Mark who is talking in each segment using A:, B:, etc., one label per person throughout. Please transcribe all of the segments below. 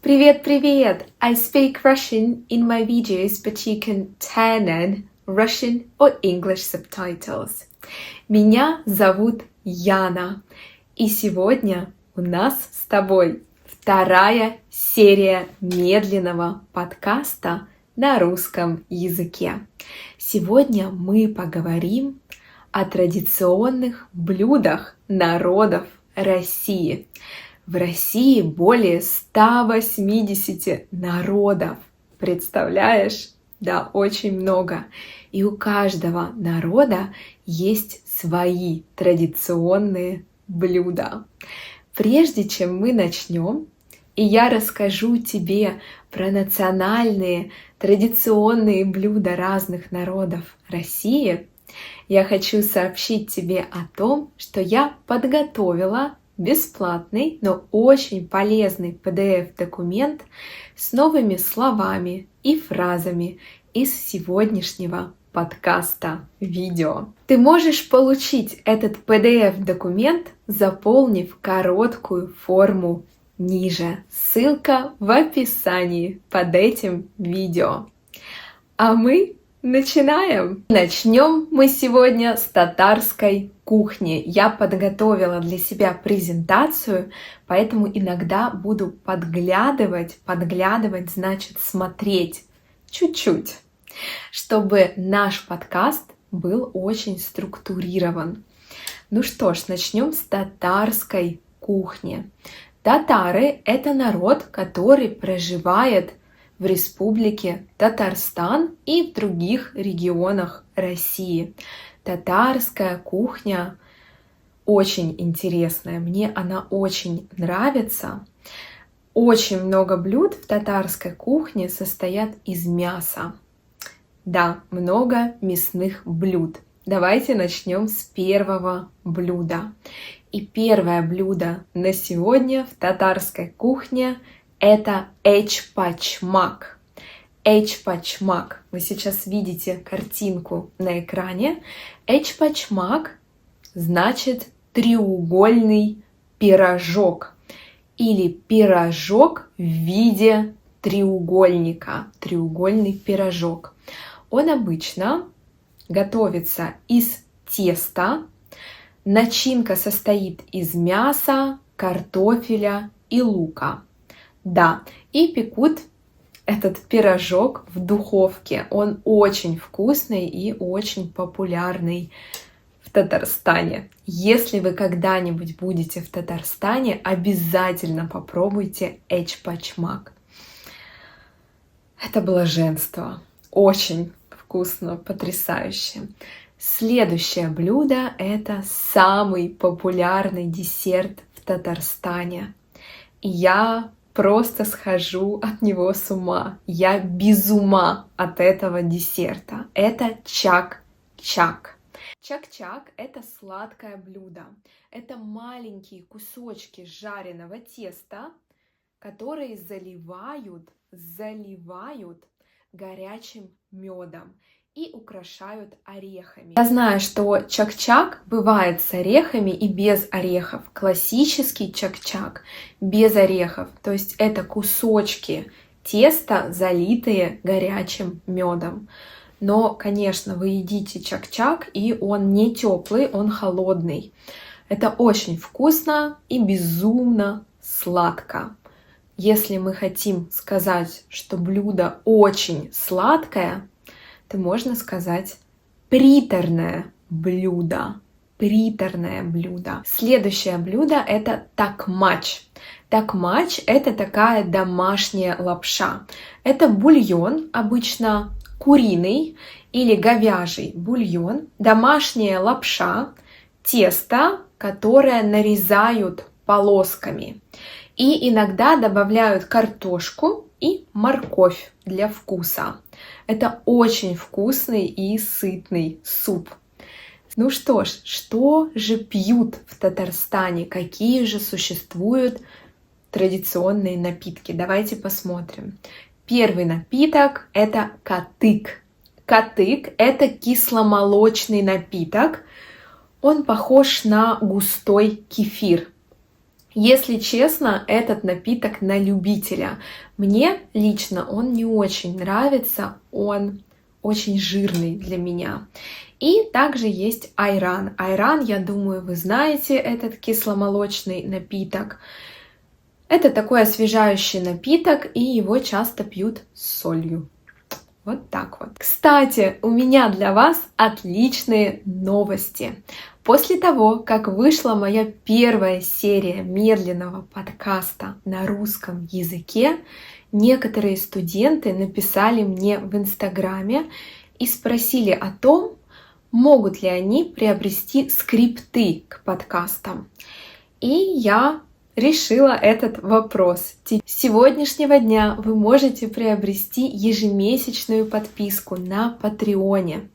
A: Привет! I speak Russian in my videos, but you can turn on Russian or English subtitles. Меня зовут Яна, и сегодня у нас с тобой вторая серия медленного подкаста на русском языке. Сегодня мы поговорим о традиционных блюдах народов России. В России более 180 народов. Представляешь? Да, очень много. И у каждого народа есть свои традиционные блюда. Прежде чем мы начнем, и я расскажу тебе про национальные традиционные блюда разных народов России, я хочу сообщить тебе о том, что я подготовила бесплатный, но очень полезный PDF-документ с новыми словами и фразами из сегодняшнего подкаста видео. Ты можешь получить этот PDF-документ, заполнив короткую форму ниже. Ссылка в описании под этим видео. А мы начинаем! Начнем мы сегодня с татарской кухни. Я подготовила для себя презентацию, поэтому иногда буду подглядывать значит смотреть чуть-чуть, чтобы наш подкаст был очень структурирован. Ну что ж, начнем с татарской кухни. Татары — это народ, который проживает в Республике Татарстан и в других регионах России. Татарская кухня очень интересная, мне она очень нравится. Очень много блюд в татарской кухне состоят из мяса. Да, много мясных блюд. Давайте начнем с первого блюда. И первое блюдо на сегодня в татарской кухне — это эчпачмак. Эчпачмак. Вы сейчас видите картинку на экране. Эчпачмак значит треугольный пирожок или пирожок в виде треугольника. Треугольный пирожок. Он обычно готовится из теста. Начинка состоит из мяса, картофеля и лука. Да, и пекут этот пирожок в духовке. Он очень вкусный и очень популярный в Татарстане. Если вы когда-нибудь будете в Татарстане, обязательно попробуйте эчпачмак. Это блаженство. Очень вкусно, потрясающе. Следующее блюдо — это самый популярный десерт в Татарстане. И я просто схожу от него с ума. Я без ума от этого десерта. Это чак-чак. Чак-чак — это сладкое блюдо. Это маленькие кусочки жареного теста, которые заливают горячим медом и украшают орехами. Я знаю, что чак-чак бывает с орехами и без орехов. Классический чак-чак без орехов. То есть это кусочки теста, залитые горячим медом. Но, конечно, вы едите чак-чак, и он не теплый, он холодный. Это очень вкусно и безумно сладко. Если мы хотим сказать, что блюдо очень сладкое, то можно сказать приторное блюдо. Приторное блюдо. Следующее блюдо — это такмач. Такмач — это такая домашняя лапша. Это бульон, обычно куриный или говяжий бульон, домашняя лапша, тесто, которое нарезают полосками. И иногда добавляют картошку и морковь для вкуса. Это очень вкусный и сытный суп. Ну что ж, что же пьют в Татарстане? Какие же существуют традиционные напитки? Давайте посмотрим. Первый напиток — это катык. Катык — это кисломолочный напиток. Он похож на густой кефир. Если честно, этот напиток на любителя. Мне лично он не очень нравится, он очень жирный для меня. И также есть айран. Айран, я думаю, вы знаете этот кисломолочный напиток. Это такой освежающий напиток, и его часто пьют с солью. Вот так вот. Кстати, у меня для вас отличные новости. После того, как вышла моя первая серия медленного подкаста на русском языке, некоторые студенты написали мне в Инстаграме и спросили о том, могут ли они приобрести скрипты к подкастам. И я решила этот вопрос. С сегодняшнего дня вы можете приобрести ежемесячную подписку на Патреоне.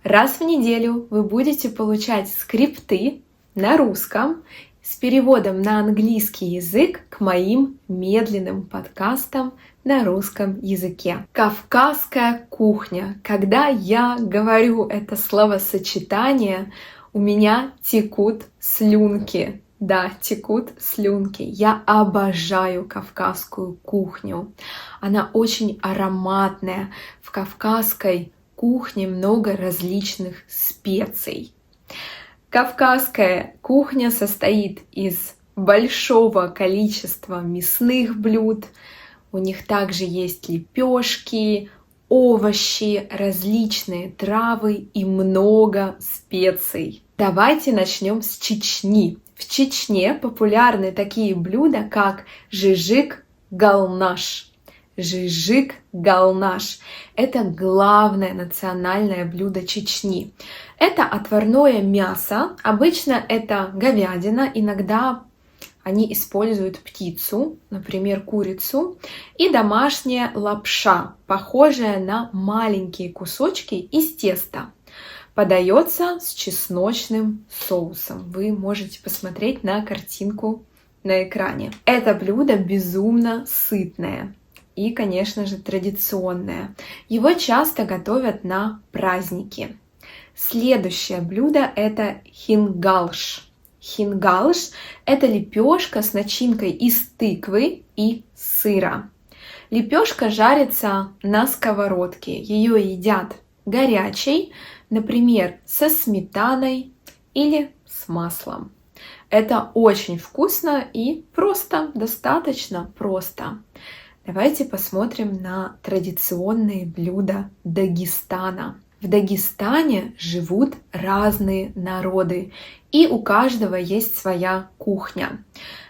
A: Раз в неделю вы будете получать скрипты на русском с переводом на английский язык к моим медленным подкастам на русском языке. Кавказская кухня. Когда я говорю это словосочетание, у меня текут слюнки. Да, текут слюнки. Я обожаю кавказскую кухню. Она очень ароматная. В кавказской кухне много различных специй. Кавказская кухня состоит из большого количества мясных блюд. У них также есть лепешки, овощи, различные травы и много специй. Давайте начнем с Чечни. В Чечне популярны такие блюда, как жижик-галнаш. Жижик-галнаш – это главное национальное блюдо Чечни. Это отварное мясо, обычно это говядина, иногда они используют птицу, например, курицу, и домашняя лапша, похожая на маленькие кусочки из теста. Подается с чесночным соусом. Вы можете посмотреть на картинку на экране. Это блюдо безумно сытное и, конечно же, традиционное. Его часто готовят на праздники. Следующее блюдо – это хингалш. Хингалш – это лепешка с начинкой из тыквы и сыра. Лепешка жарится на сковородке. Ее едят горячей, например, со сметаной или с маслом. Это очень вкусно и просто, достаточно просто. Давайте посмотрим на традиционные блюда Дагестана. В Дагестане живут разные народы, и у каждого есть своя кухня.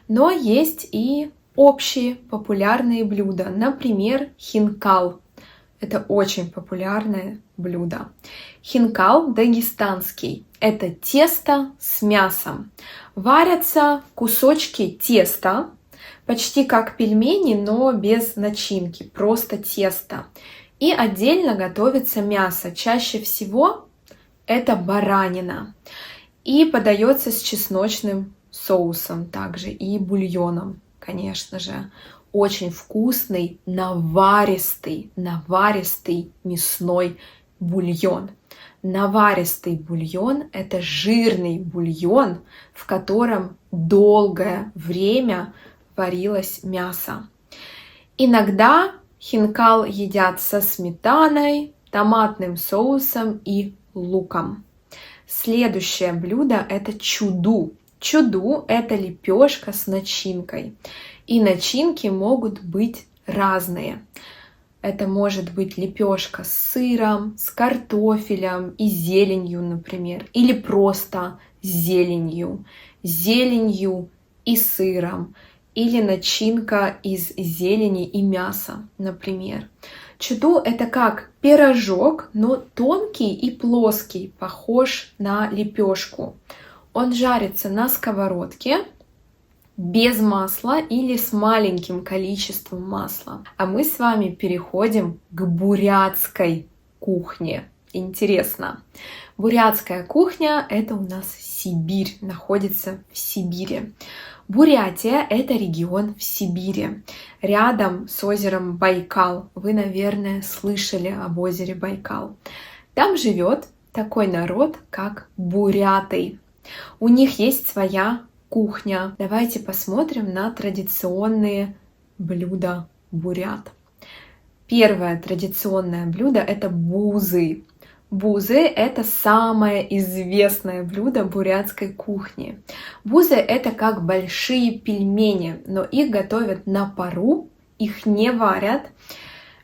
A: Но есть и общие популярные блюда, например, хинкал. Это очень популярное блюдо. Хинкал дагестанский. Это тесто с мясом. Варятся кусочки теста, почти как пельмени, но без начинки, просто тесто. И отдельно готовится мясо. Чаще всего это баранина. И подается с чесночным соусом также и бульоном, конечно же. Очень вкусный, наваристый мясной бульон. Наваристый бульон – это жирный бульон, в котором долгое время варилось мясо. Иногда хинкал едят со сметаной, томатным соусом и луком. Следующее блюдо – это чуду. Чуду – это лепешка с начинкой. И начинки могут быть разные. Это может быть лепешка с сыром, с картофелем и зеленью, например. Или просто с зеленью и сыром. Или начинка из зелени и мяса, например. Чуду – это как пирожок, но тонкий и плоский, похож на лепешку. Он жарится на сковородке, без масла или с маленьким количеством масла. А мы с вами переходим к бурятской кухне. Интересно. Бурятская кухня – это у нас Сибирь, находится в Сибири. Бурятия – это регион в Сибири, рядом с озером Байкал. Вы, наверное, слышали об озере Байкал. Там живет такой народ, как буряты. У них есть своя кухня. Давайте посмотрим на традиционные блюда бурят. Первое традиционное блюдо — это бузы. Бузы — это самое известное блюдо бурятской кухни. Бузы — это как большие пельмени, но их готовят на пару, их не варят.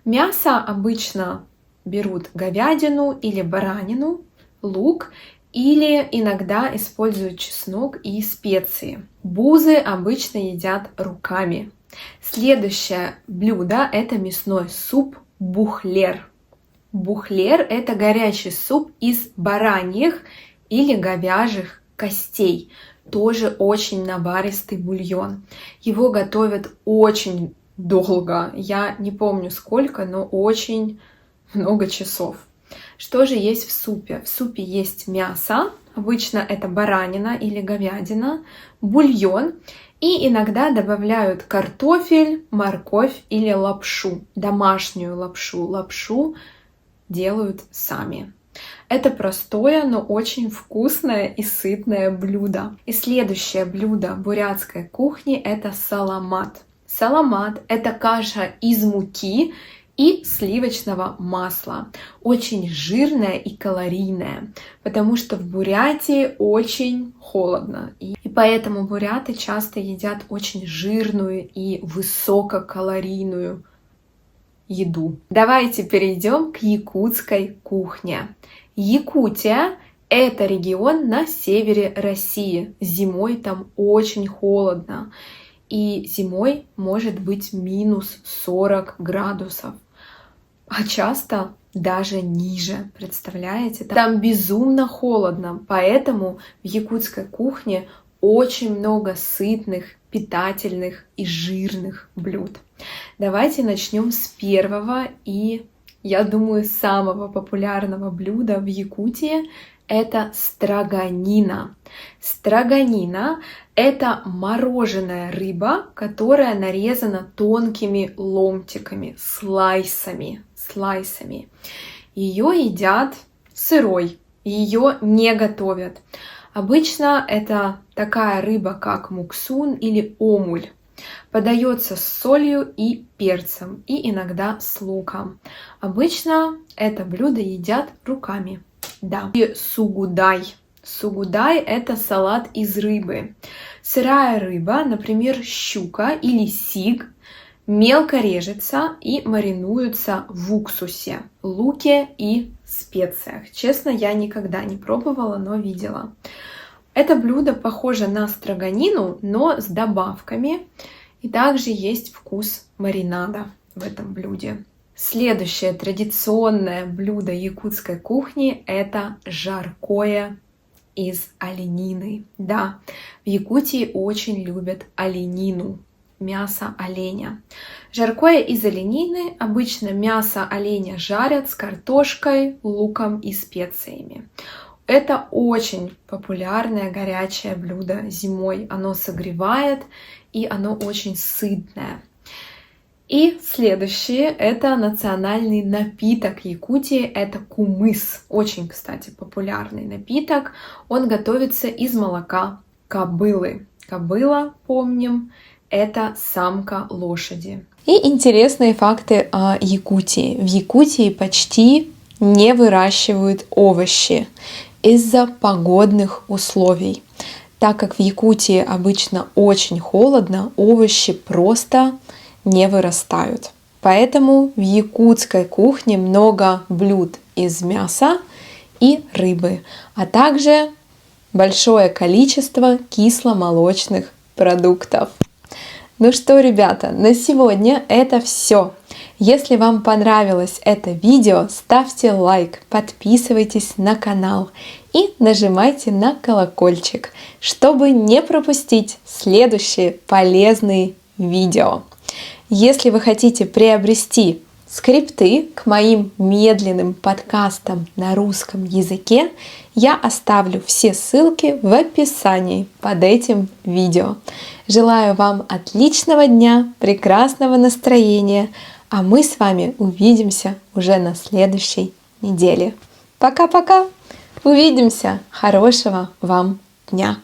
A: Мясо обычно берут говядину или баранину, лук, или иногда используют чеснок и специи. Бузы обычно едят руками. Следующее блюдо — это мясной суп бухлер. Бухлер — это горячий суп из бараньих или говяжьих костей. Тоже очень наваристый бульон. Его готовят очень долго. Я не помню сколько, но очень много часов. Что же есть в супе? В супе есть мясо. Обычно это баранина или говядина, бульон. И иногда добавляют картофель, морковь или лапшу. Домашнюю лапшу. Лапшу делают сами. Это простое, но очень вкусное и сытное блюдо. И следующее блюдо бурятской кухни — это саламат. Саламат — это каша из муки и сливочного масла. Очень жирная и калорийная, потому что в Бурятии очень холодно. И поэтому буряты часто едят очень жирную и высококалорийную еду. Давайте перейдем к якутской кухне. Якутия — это регион на севере России. Зимой там очень холодно. И зимой может быть минус 40 градусов. А часто даже ниже, представляете? Там безумно холодно, поэтому в якутской кухне очень много сытных, питательных и жирных блюд. Давайте начнем с первого и, я думаю, самого популярного блюда в Якутии. Это строганина. Строганина — это мороженая рыба, которая нарезана тонкими ломтиками, слайсами. Ее едят сырой, ее не готовят. Обычно это такая рыба, как муксун или омуль. Подается с солью и перцем, и иногда с луком. Обычно это блюдо едят руками. Да. И сугудай. Сугудай — это салат из рыбы. Сырая рыба, например, щука или сиг, мелко режется и маринуется в уксусе, луке и специях. Честно, я никогда не пробовала, но видела. Это блюдо похоже на строганину, но с добавками. И также есть вкус маринада в этом блюде. Следующее традиционное блюдо якутской кухни — это жаркое из оленины. Да, в Якутии очень любят оленину, мясо оленя. Жаркое из оленины — обычно мясо оленя жарят с картошкой, луком и специями. Это очень популярное горячее блюдо зимой. Оно согревает, и оно очень сытное. И следующее — это национальный напиток Якутии, это кумыс. Очень, кстати, популярный напиток. Он готовится из молока кобылы. Кобыла, помним, это самка лошади. И интересные факты о Якутии. В Якутии почти не выращивают овощи из-за погодных условий. Так как в Якутии обычно очень холодно, овощи просто не вырастают. Поэтому в якутской кухне много блюд из мяса и рыбы, а также большое количество кисломолочных продуктов. Ну что, ребята, на сегодня это все. Если вам понравилось это видео, ставьте лайк, подписывайтесь на канал и нажимайте на колокольчик, чтобы не пропустить следующие полезные видео. Если вы хотите приобрести скрипты к моим медленным подкастам на русском языке, я оставлю все ссылки в описании под этим видео. Желаю вам отличного дня, прекрасного настроения, а мы с вами увидимся уже на следующей неделе. Пока-пока! Увидимся! Хорошего вам дня!